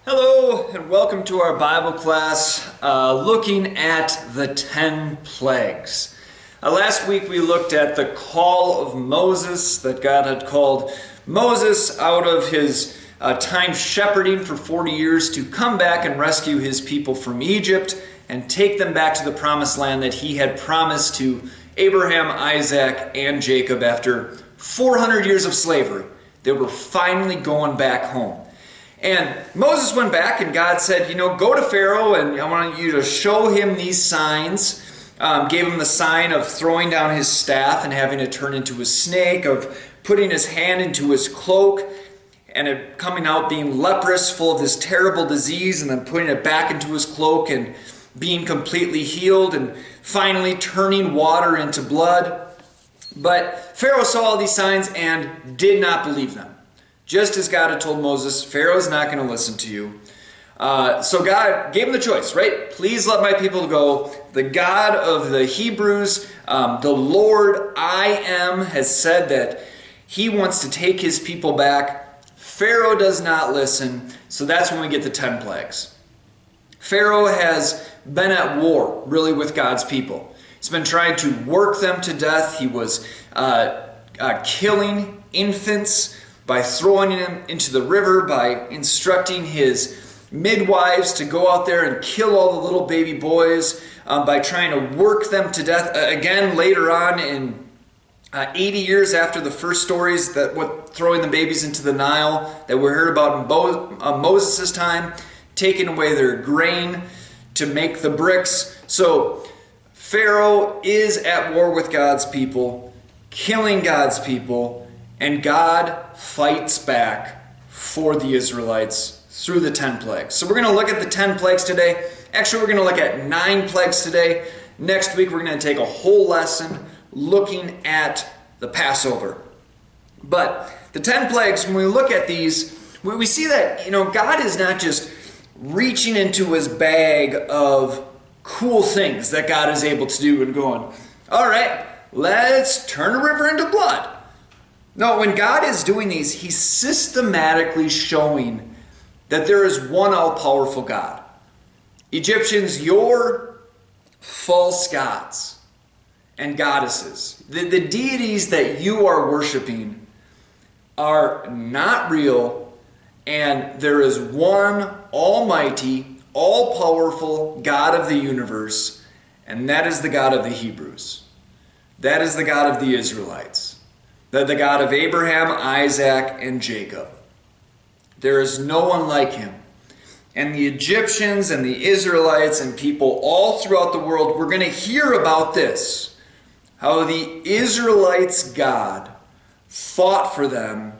Hello and welcome to our Bible class looking at the 10 plagues. Last week we looked at the call of Moses, that God had called Moses out of his time shepherding for 40 years to come back and rescue his people from Egypt and take them back to the promised land that he had promised to Abraham, Isaac, and Jacob after 400 years of slavery. They were finally going back home. And Moses went back and God said, go to Pharaoh and I want you to show him these signs. Gave him the sign of throwing down his staff and having it turn into a snake, of putting his hand into his cloak and it coming out being leprous, full of this terrible disease, and then putting it back into his cloak and being completely healed, and finally turning water into blood. But Pharaoh saw all these signs and did not believe them. Just as God had told Moses, Pharaoh's not going to listen to you. So God gave him the choice, right? Please let my people go. The God of the Hebrews, the Lord I Am, has said that he wants to take his people back. Pharaoh does not listen. So that's when we get the 10 plagues. Pharaoh has been at war, really, with God's people. He's been trying to work them to death. He was killing infants by throwing them into the river, by instructing his midwives to go out there and kill all the little baby boys, by trying to work them to death. Again, later on in 80 years after the first stories, throwing the babies into the Nile that we heard about in Moses' time, taking away their grain to make the bricks. So Pharaoh is at war with God's people, killing God's people, and God fights back for the Israelites through the 10 plagues. So we're going to look at the 10 plagues today. Actually, we're going to look at 9 plagues today. Next week, we're going to take a whole lesson looking at the Passover. But the 10 plagues, when we look at these, we see that, God is not just reaching into his bag of cool things that God is able to do and going, all right, let's turn a river into blood. No, when God is doing these, he's systematically showing that there is one all-powerful God. Egyptians, you're false gods and goddesses. The deities that you are worshiping are not real, and there is one almighty, all-powerful God of the universe, and that is the God of the Hebrews. That is the God of the Israelites. The God of Abraham, Isaac, and Jacob. There is no one like him. And the Egyptians and the Israelites and people all throughout the world, we're going to hear about this. How the Israelites' God fought for them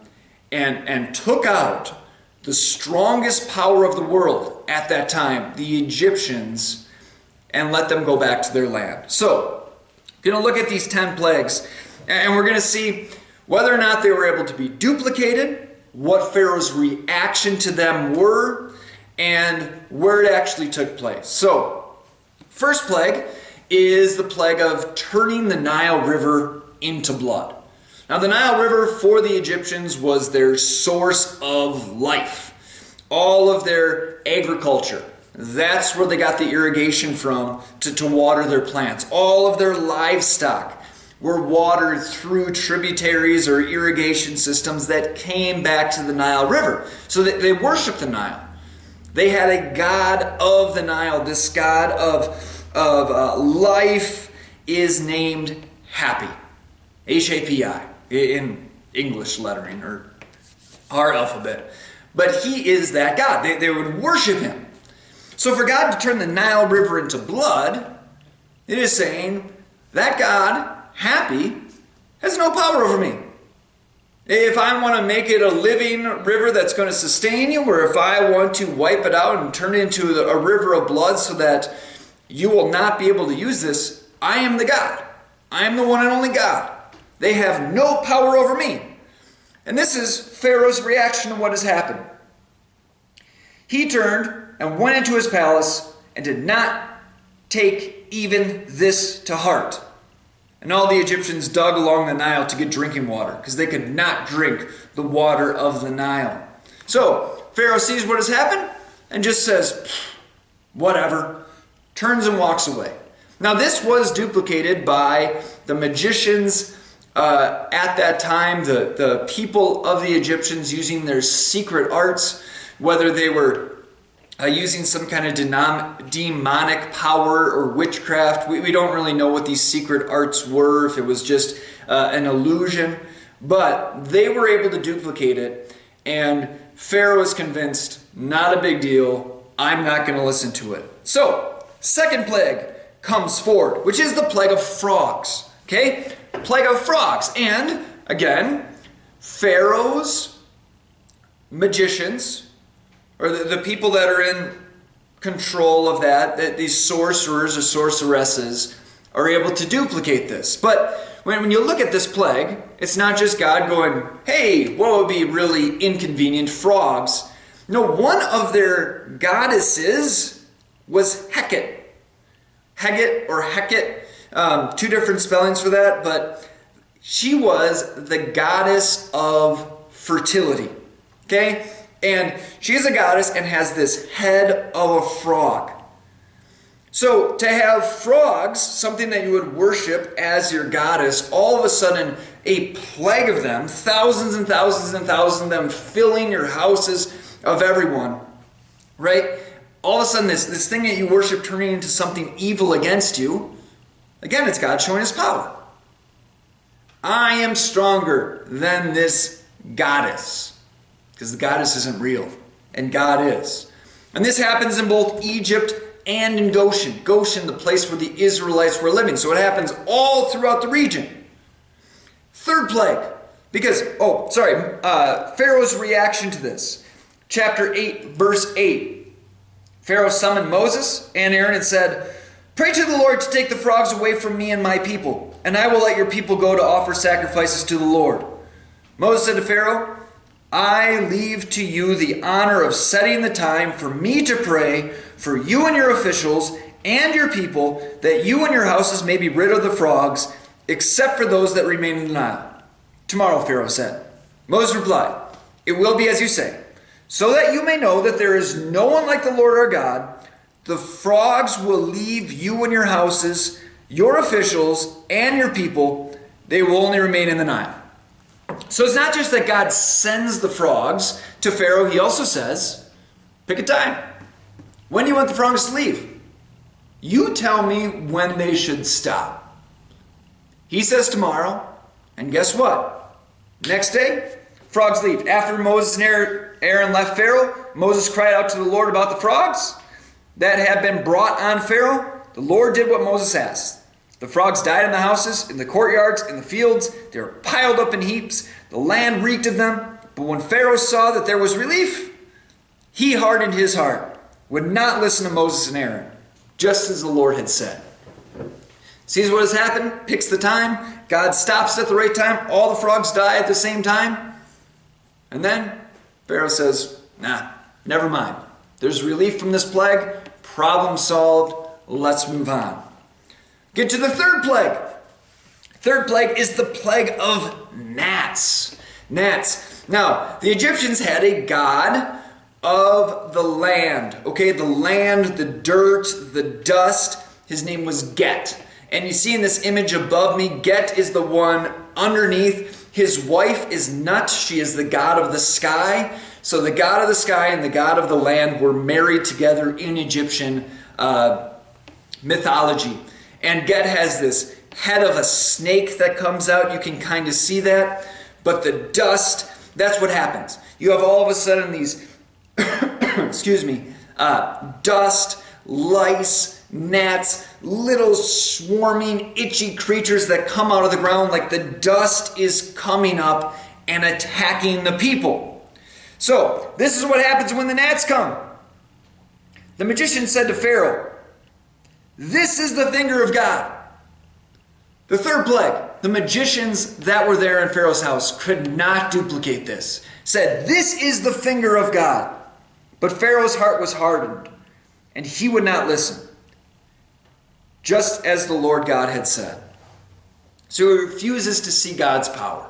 and took out the strongest power of the world at that time, the Egyptians, and let them go back to their land. So, we're going to look at these 10 plagues, and we're going to see whether or not they were able to be duplicated, what Pharaoh's reaction to them were, and where it actually took place. So, first plague is the plague of turning the Nile River into blood. Now, the Nile River for the Egyptians was their source of life. All of their agriculture. That's where they got the irrigation from to water their plants. All of their livestock were watered through tributaries or irrigation systems that came back to the Nile River. So they worshiped the Nile. They had a god of the Nile. This god of life is named Happy. H-A-P-I in English lettering or our alphabet. But he is that god. They would worship him. So for God to turn the Nile River into blood, it is saying that God, Happy, has no power over me. If I want to make it a living river that's going to sustain you, or if I want to wipe it out and turn it into a river of blood so that you will not be able to use this, I am the God. I am the one and only God. They have no power over me. And this is Pharaoh's reaction to what has happened. He turned and went into his palace and did not take even this to heart. And all the Egyptians dug along the Nile to get drinking water because they could not drink the water of the Nile. So Pharaoh sees what has happened. and just says, whatever, turns and walks away. Now this was duplicated by the magicians at that time, the people of the Egyptians using their secret arts, whether they were using some kind of demonic power or witchcraft. We don't really know what these secret arts were, if it was just an illusion, but they were able to duplicate it, and Pharaoh was convinced, not a big deal, I'm not going to listen to it. So, second plague comes forward, which is the plague of frogs. Okay? Plague of frogs. And, again, Pharaoh's magicians, or the people that are in control of that these sorcerers or sorceresses are able to duplicate this. But when you look at this plague, it's not just God going, hey, what would be really inconvenient? Frogs. No, one of their goddesses was Hecate. Hecate or Hecate, two different spellings for that, but she was the goddess of fertility. Okay? And she is a goddess and has this head of a frog. So to have frogs, something that you would worship as your goddess, all of a sudden a plague of them, thousands and thousands and thousands of them filling your houses of everyone, right? All of a sudden this thing that you worship turning into something evil against you, again, it's God showing his power. I am stronger than this goddess. Because the goddess isn't real, and God is. And this happens in both Egypt and in Goshen. Goshen, the place where the Israelites were living. So it happens all throughout the region. Third plague. Because, Pharaoh's reaction to this. Chapter 8, verse 8. Pharaoh summoned Moses and Aaron and said, pray to the Lord to take the frogs away from me and my people, and I will let your people go to offer sacrifices to the Lord. Moses said to Pharaoh, I leave to you the honor of setting the time for me to pray for you and your officials and your people, that you and your houses may be rid of the frogs, except for those that remain in the Nile. Tomorrow, Pharaoh said. Moses replied, it will be as you say, so that you may know that there is no one like the Lord our God. The frogs will leave you and your houses, your officials, and your people. They will only remain in the Nile. So it's not just that God sends the frogs to Pharaoh. He also says, pick a time. When do you want the frogs to leave? You tell me when they should stop. He says tomorrow, and guess what? Next day, frogs leave. After Moses and Aaron left Pharaoh, Moses cried out to the Lord about the frogs that had been brought on Pharaoh. The Lord did what Moses asked. The frogs died in the houses, in the courtyards, in the fields. They were piled up in heaps. The land reeked of them. But when Pharaoh saw that there was relief, he hardened his heart, would not listen to Moses and Aaron, just as the Lord had said. Sees what has happened, picks the time. God stops at the right time. All the frogs die at the same time. And then Pharaoh says, nah, never mind. There's relief from this plague. Problem solved. Let's move on. Get to the third plague. Third plague is the plague of gnats. Gnats. Now, the Egyptians had a god of the land. Okay, the land, the dirt, the dust. His name was Get. And you see in this image above me, Get is the one underneath. His wife is Nut. She is the god of the sky. So the god of the sky and the god of the land were married together in Egyptian mythology. And Get has this head of a snake that comes out. You can kind of see that. But the dust, that's what happens. You have all of a sudden these, dust, lice, gnats, little swarming, itchy creatures that come out of the ground like the dust is coming up and attacking the people. So, this is what happens when the gnats come. The magician said to Pharaoh, this is the finger of God. The third plague, the magicians that were there in Pharaoh's house could not duplicate this. Said, this is the finger of God. But Pharaoh's heart was hardened, and he would not listen, just as the Lord God had said. So he refuses to see God's power.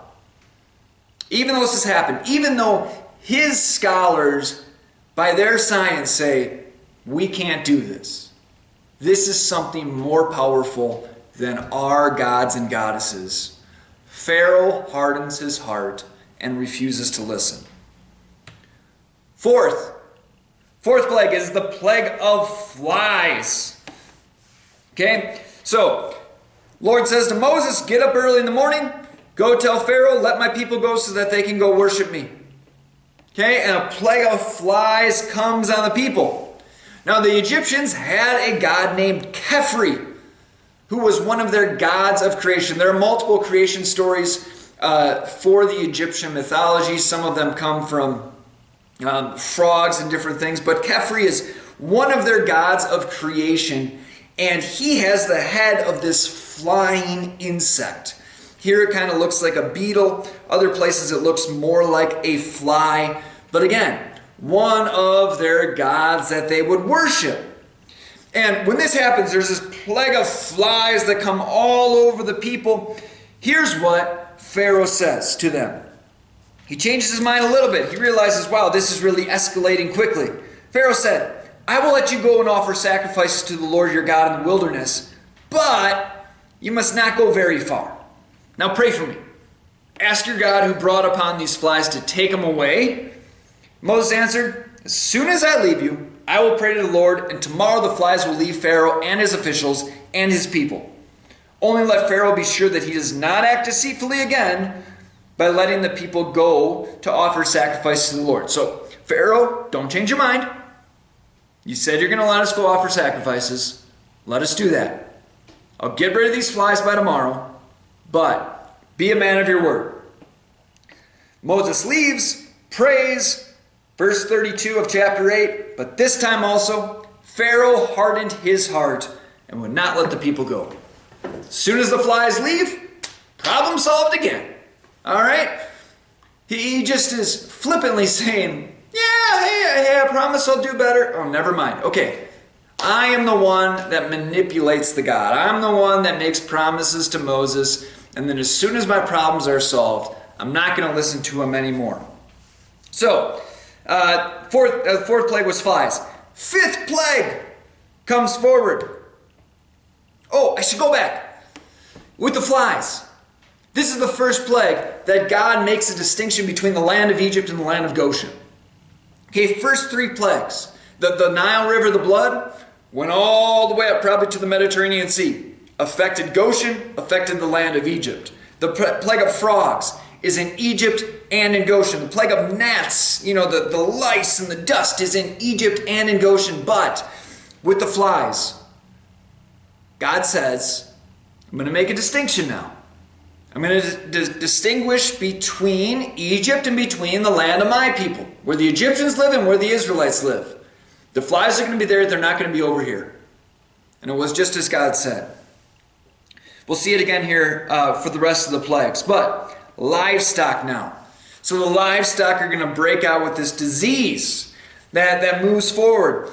Even though this has happened, even though his scholars by their science say, we can't do this. This is something more powerful than our gods and goddesses. Pharaoh hardens his heart and refuses to listen. Fourth plague is the plague of flies. Okay, so Lord says to Moses, get up early in the morning, go tell Pharaoh, let my people go so that they can go worship me. Okay, and a plague of flies comes on the people. Now the Egyptians had a god named Khepri, who was one of their gods of creation. There are multiple creation stories for the Egyptian mythology. Some of them come from frogs and different things, but Khepri is one of their gods of creation, and he has the head of this flying insect. Here it kind of looks like a beetle. Other places it looks more like a fly. But again, one of their gods that they would worship. And when this happens, there's this plague of flies that come all over the people. Here's what Pharaoh says to them. He changes his mind a little bit. He realizes, wow, this is really escalating quickly. Pharaoh said, I will let you go and offer sacrifices to the Lord your God in the wilderness, but you must not go very far. Now pray for me. Ask your God who brought upon these flies to take them away. Moses answered, as soon as I leave you, I will pray to the Lord, and tomorrow the flies will leave Pharaoh and his officials and his people. Only let Pharaoh be sure that he does not act deceitfully again by letting the people go to offer sacrifice to the Lord. So, Pharaoh, don't change your mind. You said you're going to let us go offer sacrifices. Let us do that. I'll get rid of these flies by tomorrow, but be a man of your word. Moses leaves, prays, verse 32 of chapter 8, but this time also, Pharaoh hardened his heart and would not let the people go. As soon as the flies leave, problem solved again. All right? He just is flippantly saying, yeah, hey, I promise I'll do better. Oh, never mind. Okay, I am the one that manipulates the God. I'm the one that makes promises to Moses, and then as soon as my problems are solved, I'm not going to listen to him anymore. So, fourth plague was flies. Fifth plague comes forward. Oh, I should go back. With the flies. This is the first plague that God makes a distinction between the land of Egypt and the land of Goshen. Okay, first three plagues. The Nile River, the blood, went all the way up probably to the Mediterranean Sea. Affected Goshen, affected the land of Egypt. The plague of frogs is in Egypt and in Goshen. The plague of gnats, the lice and the dust is in Egypt and in Goshen. But with the flies, God says, I'm going to make a distinction now. I'm going to distinguish between Egypt and between the land of my people, where the Egyptians live and where the Israelites live. The flies are going to be there, they're not going to be over here. And it was just as God said. We'll see it again here for the rest of the plagues. But livestock now. So the livestock are going to break out with this disease that moves forward.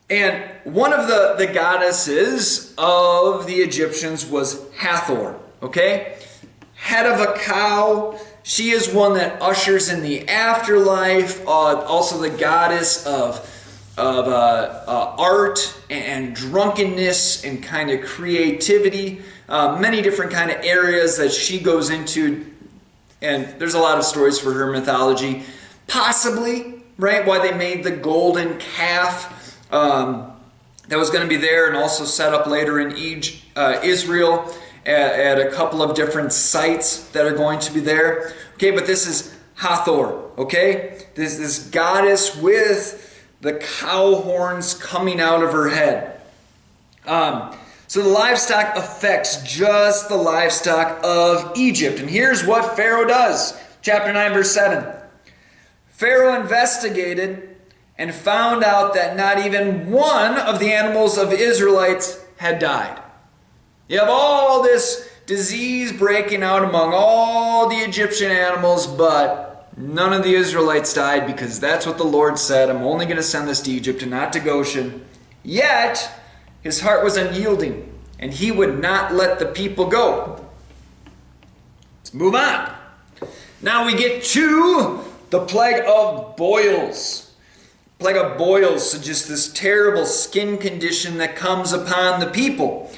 And one of the goddesses of the Egyptians was Hathor, okay? Head of a cow. She is one that ushers in the afterlife. Also the goddess of art and drunkenness and kind of creativity. Many different kind of areas that she goes into. And there's a lot of stories for her mythology. Possibly, right, why they made the golden calf. That was going to be there and also set up later in Israel at a couple of different sites that are going to be there. Okay, but this is Hathor, okay? This goddess with the cow horns coming out of her head. So the livestock affects just the livestock of Egypt. And here's what Pharaoh does. Chapter 9, verse 7. Pharaoh investigated and found out that not even one of the animals of Israelites had died. You have all this disease breaking out among all the Egyptian animals, but none of the Israelites died because that's what the Lord said. I'm only going to send this to Egypt and not to Goshen. Yet, his heart was unyielding, and he would not let the people go. Let's move on. Now we get to the plague of boils. Plague of boils, so just this terrible skin condition that comes upon the people.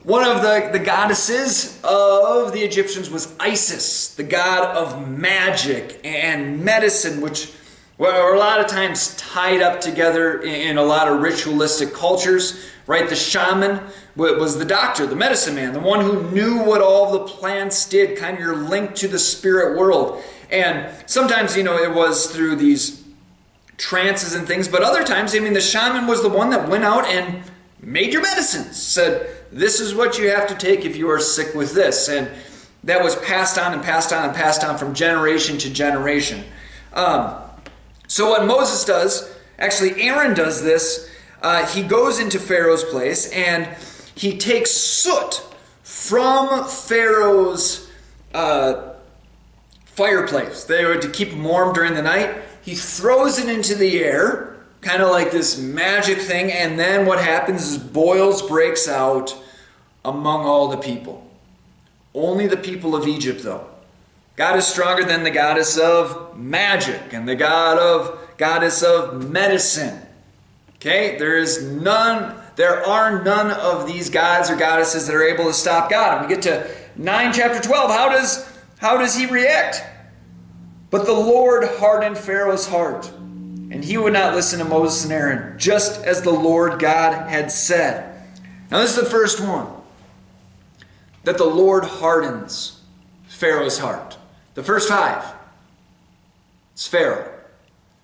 One of the goddesses of the Egyptians was Isis, the god of magic and medicine, which were a lot of times tied up together in a lot of ritualistic cultures, right? The shaman was the doctor, the medicine man, the one who knew what all the plants did, kind of your link to the spirit world. And sometimes, it was through these trances and things, but other times, the shaman was the one that went out and made your medicines, said, this is what you have to take if you are sick with this. And that was passed on and passed on and passed on from generation to generation. So what Moses does, actually Aaron does this, he goes into Pharaoh's place and he takes soot from Pharaoh's fireplace. They were to keep him warm during the night. He throws it into the air, kind of like this magic thing, and then what happens is boils breaks out among all the people. Only the people of Egypt, though. God is stronger than the goddess of magic and the goddess of medicine. Okay? There are none of these gods or goddesses that are able to stop God. And we get to 9 chapter 12. How does he react? But the Lord hardened Pharaoh's heart, and he would not listen to Moses and Aaron, just as the Lord God had said. Now this is the first one. That the Lord hardens Pharaoh's heart. The first 5. It's Pharaoh.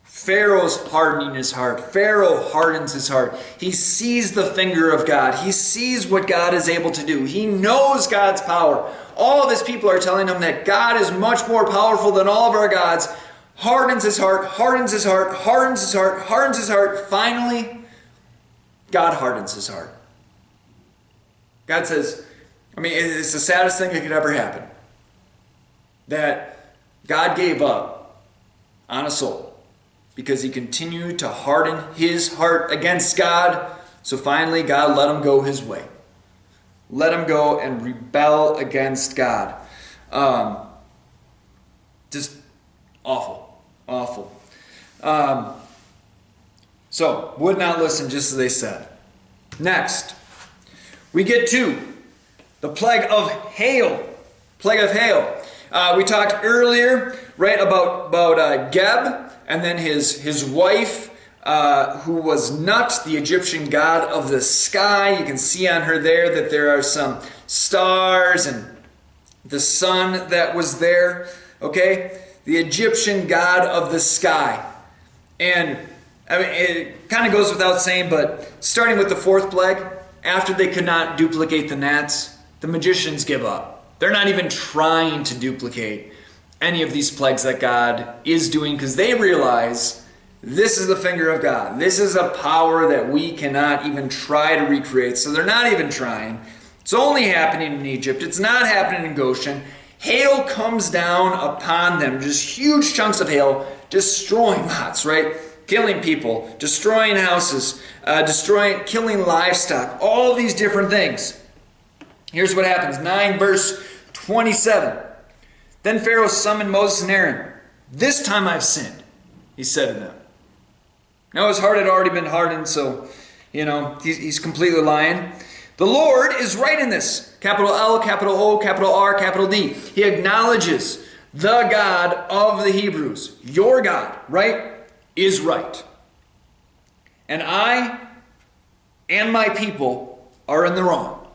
Pharaoh's hardening his heart. Pharaoh hardens his heart. He sees the finger of God. He sees what God is able to do. He knows God's power. All of his people are telling him that God is much more powerful than all of our gods. Hardens his heart, hardens his heart, hardens his heart, hardens his heart. Finally, God hardens his heart. God says, it's the saddest thing that could ever happen. That God gave up on a soul because he continued to harden his heart against God. So finally, God let him go his way. Let him go and rebel against God. Just awful. Awful. So, would not listen just as they said. Next, we get to the plague of hail. Plague of hail. We talked earlier, right, about Geb and then his wife, who was Nut, the Egyptian god of the sky. You can see on her there that there are some stars and the sun that was there. Okay? The Egyptian god of the sky. And it kind of goes without saying, but starting with the 4th plague, after they could not duplicate the gnats, the magicians give up. They're not even trying to duplicate any of these plagues that God is doing because they realize this is the finger of God. This is a power that we cannot even try to recreate. So they're not even trying. It's only happening in Egypt. It's not happening in Goshen. Hail comes down upon them. Just huge chunks of hail destroying lots, right? Killing people, destroying houses, killing livestock, all these different things. Here's what happens. 9 verse 27. Then Pharaoh summoned Moses and Aaron. This time I've sinned, he said to them. Now his heart had already been hardened, so, he's completely lying. The Lord is right in this. Capital L, capital O, capital R, capital D. He acknowledges the God of the Hebrews, your God, right, is right. And I and my people are in the wrong.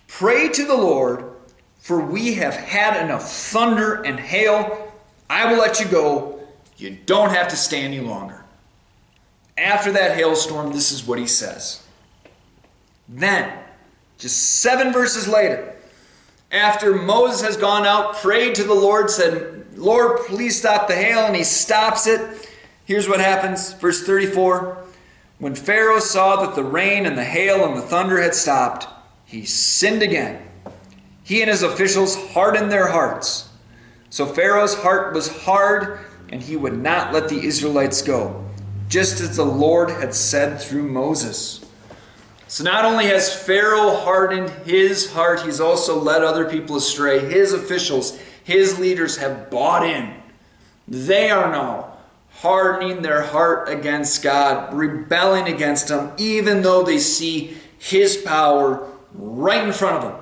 Pray to the Lord, for we have had enough thunder and hail. I will let you go. You don't have to stay any longer. After that hailstorm, this is what he says. Then, just 7 verses later, after Moses has gone out, prayed to the Lord, said, Lord, please stop the hail, and he stops it. Here's what happens, verse 34. When Pharaoh saw that the rain and the hail and the thunder had stopped, he sinned again. He and his officials hardened their hearts. So Pharaoh's heart was hard, and he would not let the Israelites go, just as the Lord had said through Moses. So not only has Pharaoh hardened his heart, he's also led other people astray. His officials, his leaders have bought in They are now hardening their heart against God, rebelling against Him, even though they see His power right in front of them.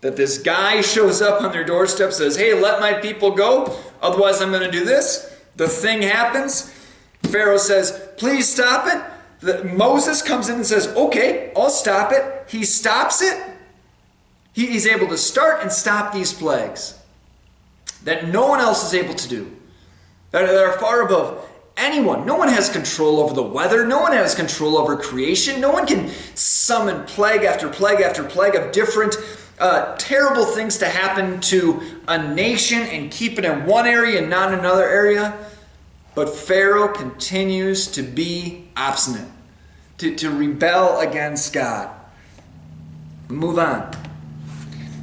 That this guy shows up on their doorstep, says, hey, let my people go, otherwise I'm going to do this. The thing happens. Pharaoh says, please stop it. Moses comes in and says, okay, I'll stop it. He stops it. He's able to start and stop these plagues that no one else is able to do, that are far above anyone. No one has control over the weather. No one has control over creation. No one can summon plague after plague after plague of different terrible things to happen to a nation and keep it in one area and not in another area. But Pharaoh continues to be obstinate, to rebel against God. Move on.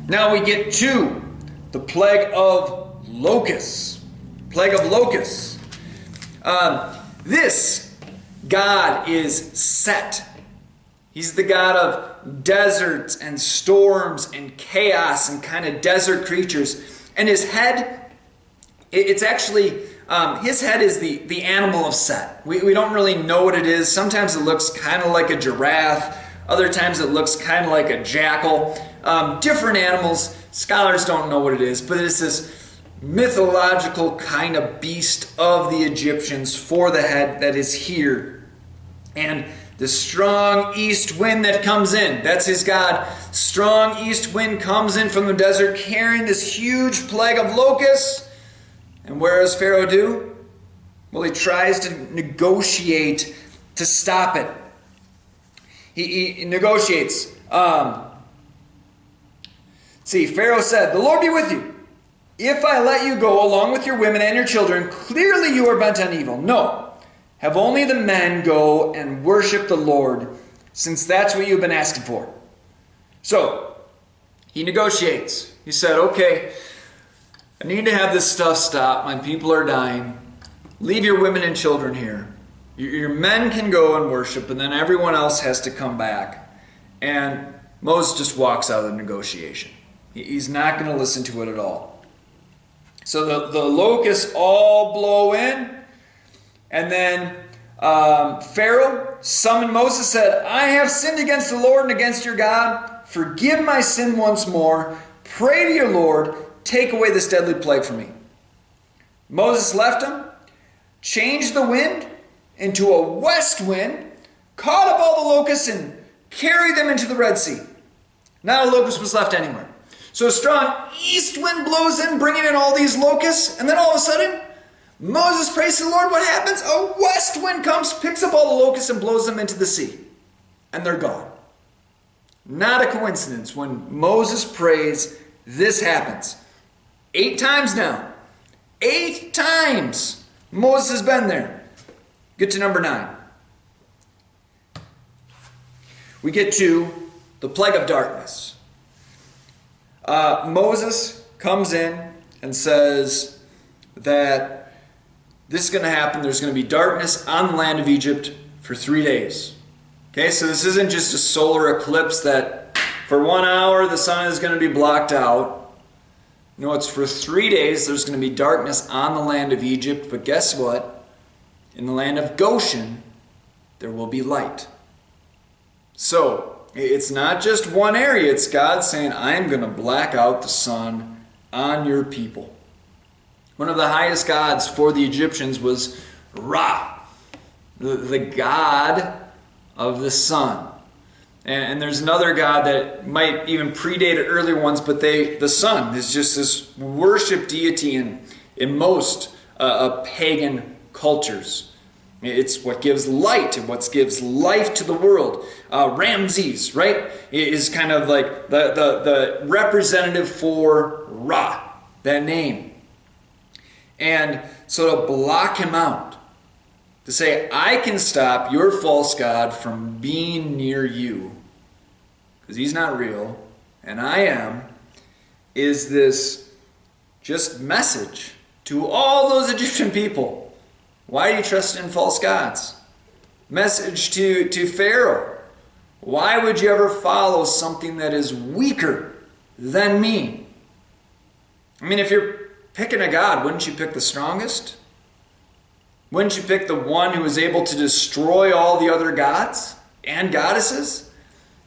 Now we get to the plague of locusts. Plague of locusts. This God is Set. He's the God of deserts and storms and chaos and kind of desert creatures. And his head, it's actually, his head is the animal of Set. We don't really know what it is. Sometimes it looks kind of like a giraffe. Other times it looks kind of like a jackal. Different animals. Scholars don't know what it is, but it's this mythological kind of beast of the Egyptians for the head that is here. And the strong east wind that comes in, that's his God. Strong east wind comes in from the desert carrying this huge plague of locusts. And where does Pharaoh do? Well, he tries to negotiate to stop it. He negotiates. See, Pharaoh said, "The Lord be with you. If I let you go along with your women and your children, clearly you are bent on evil. No, have only the men go and worship the Lord, since that's what you've been asking for." So, he negotiates. He said, okay, I need to have this stuff stop. My people are dying. Leave your women and children here. Your men can go and worship, and then everyone else has to come back. And Moses just walks out of the negotiation. He's not going to listen to it at all. So the locusts all blow in, and then Pharaoh summoned Moses, said, "I have sinned against the Lord and against your God. Forgive my sin once more. Pray to your Lord. Take away this deadly plague from me." Moses left him, changed the wind into a west wind, caught up all the locusts and carried them into the Red Sea. Not a locust was left anywhere. So a strong east wind blows in, bringing in all these locusts, and then all of a sudden, Moses prays to the Lord. What happens? A west wind comes, picks up all the locusts, and blows them into the sea. And they're gone. Not a coincidence. When Moses prays, this happens. 8 times now. 8 times Moses has been there. Get to number 9. We get to the plague of darkness. Moses comes in and says that this is going to happen. There's going to be darkness on the land of Egypt for 3 days. Okay, so this isn't just a solar eclipse that for 1 hour the sun is going to be blocked out. No, it's for 3 days there's going to be darkness on the land of Egypt. But guess what? In the land of Goshen, there will be light. So, it's not just one area. It's God saying, I'm going to black out the sun on your people. One of the highest gods for the Egyptians was Ra, the god of the sun. And there's another god that might even predate earlier ones, but the sun is just this worship deity in most pagan cultures. It's what gives light and what gives life to the world. Ramses, right, is kind of like the representative for Ra, that name. And so to block him out, to say, I can stop your false god from being near you, because he's not real, and I am, is this just message to all those Egyptian people. Why do you trust in false gods? Message to Pharaoh. Why would you ever follow something that is weaker than me? I mean, if you're picking a god, wouldn't you pick the strongest? Wouldn't you pick the one who was able to destroy all the other gods and goddesses?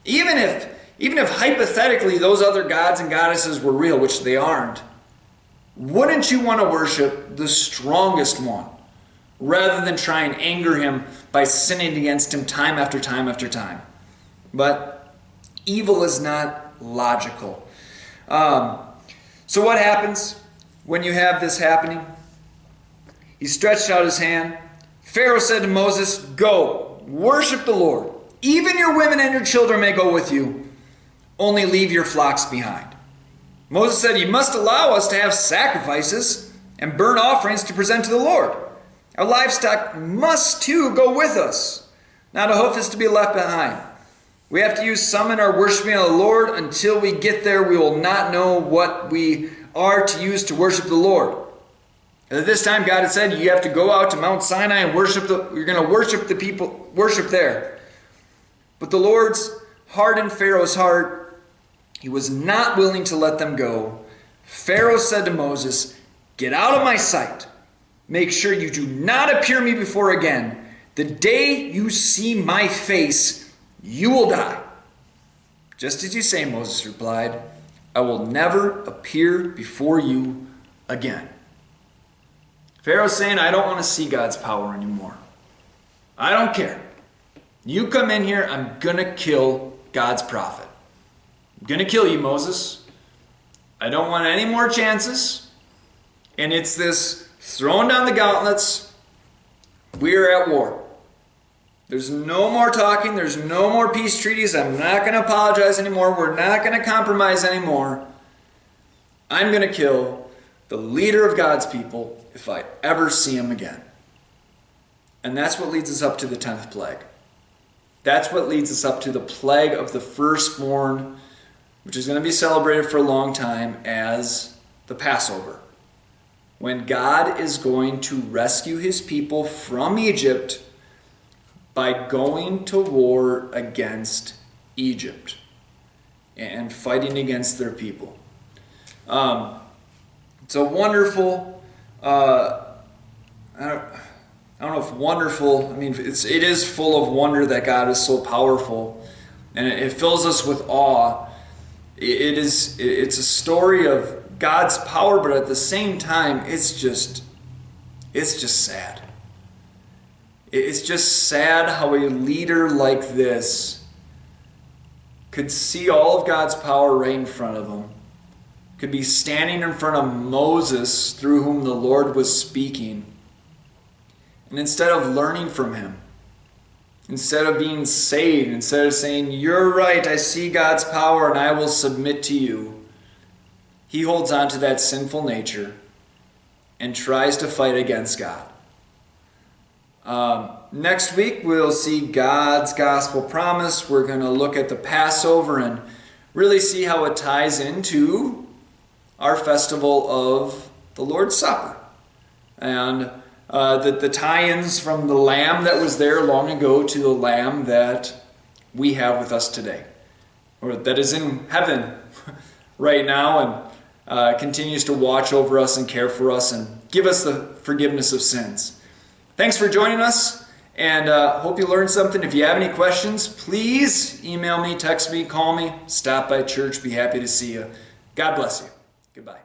Even if hypothetically those other gods and goddesses were real, which they aren't, wouldn't you want to worship the strongest one rather than try and anger him by sinning against him time after time after time? But evil is not logical. So what happens when you have this happening? He stretched out his hand. Pharaoh said to Moses, "Go, worship the Lord. Even your women and your children may go with you. Only leave your flocks behind." Moses said, "You must allow us to have sacrifices and burnt offerings to present to the Lord. Our livestock must too go with us. Not a hoof is to be left behind. We have to use some in our worshiping of the Lord. Until we get there, we will not know what we are to use to worship the Lord." At this time, God had said, you have to go out to Mount Sinai and you're going to worship the people, worship there. But the Lord's hardened Pharaoh's heart. He was not willing to let them go. Pharaoh said to Moses, "Get out of my sight. Make sure you do not appear me before again. The day you see my face, you will die." "Just as you say," Moses replied. "I will never appear before you again." Pharaoh's saying, I don't want to see God's power anymore. I don't care. You come in here, I'm going to kill God's prophet. I'm going to kill you, Moses. I don't want any more chances. And it's this throwing down the gauntlets. We're at war. There's no more talking. There's no more peace treaties. I'm not going to apologize anymore. We're not going to compromise anymore. I'm going to kill the leader of God's people if I ever see him again. And that's what leads us up to the 10th plague. That's what leads us up to the plague of the firstborn, which is going to be celebrated for a long time as the Passover. When God is going to rescue his people from Egypt by going to war against Egypt and fighting against their people. It's a wonderful, I don't know if wonderful, I mean, it is full of wonder that God is so powerful, and it fills us with awe. It's a story of God's power, but at the same time, it's just sad. It's just sad how a leader like this could see all of God's power right in front of him, could be standing in front of Moses through whom the Lord was speaking, and instead of learning from him, instead of being saved, instead of saying, "You're right, I see God's power and I will submit to you," he holds on to that sinful nature and tries to fight against God. Next week, we'll see God's gospel promise. We're going to look at the Passover and really see how it ties into our festival of the Lord's Supper. And the tie-ins from the lamb that was there long ago to the lamb that we have with us today, or that is in heaven right now and continues to watch over us and care for us and give us the forgiveness of sins. Thanks for joining us, and hope you learned something. If you have any questions, please email me, text me, call me, stop by church. Be happy to see you. God bless you. Goodbye.